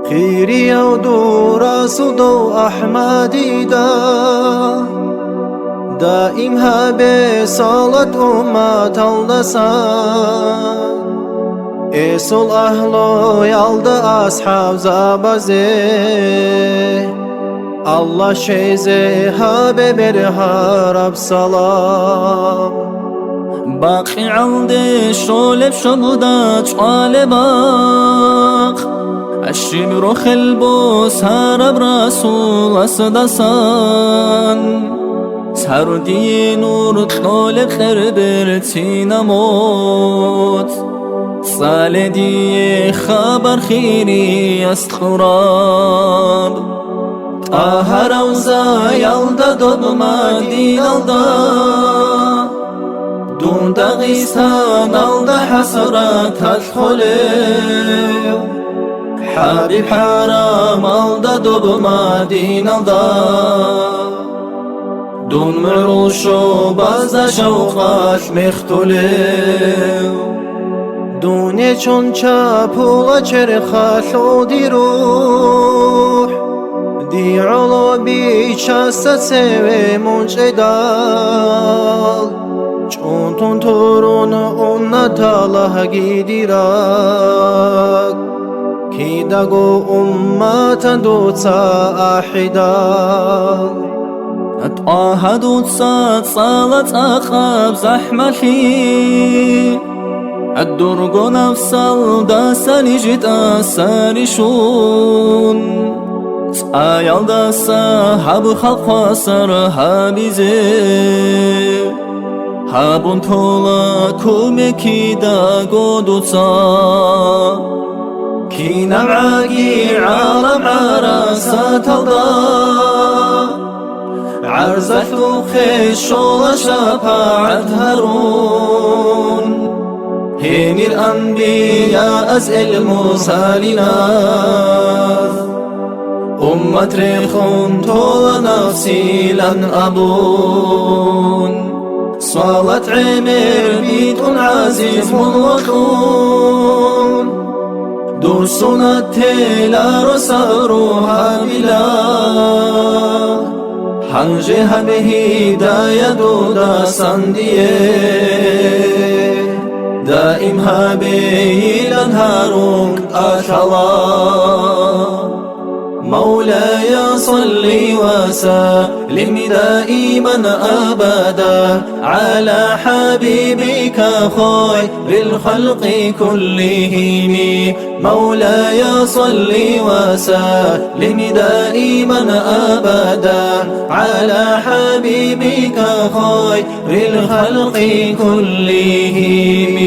خيري ودورا صدو أحمدي دائم هابي صالة أمة الدسان إيسول أهلو يالد أصحاب زابزي الله شيزي هابي برها رب سلام باقي عندي شولب شبودات قالباق الشبر خلبوس هرب رسول أسدسان سردي نور طالب خربر تينموت صالدي خبر خيري استخراب طه روزا يلدا دوبما دين الدا دون دغيسان الدا حسرات الخليو حبيب حرام الدا دوبما دين الدا دون معروشو باز شوقات مختلف دوني چون چاپولا چرخا شودي روح دي علو بيچاستا سوي منچدال چون تون تورون اون تالا گيديراك كي داغو امتا دوتا احدال طه دوتسات صالت أخاب زحمتي الدرق نفس الداسل جدا سارشون سايل داسا هب خلق سر هابيزي هابون تولا كومكي دا قدوتا كي نمعاقي عالم عراسات الدا عرزت وخيش شولا شفاعة هارون هين الأنبياء أزئل المرسلين أمة ريخون طول نفسي لن أبون صالت عمر بيت عزيز وطون درسنا التلا رساروها بلا حنجها بهداية دودا سنديه دائم هابي لنهارك أشلا مولاي صلي وسلم دائما أبدا على حبيبك خير الخلق كلهم مولاي صلي وسلم دائما أبدا على حبيبك خير الخلق كلهم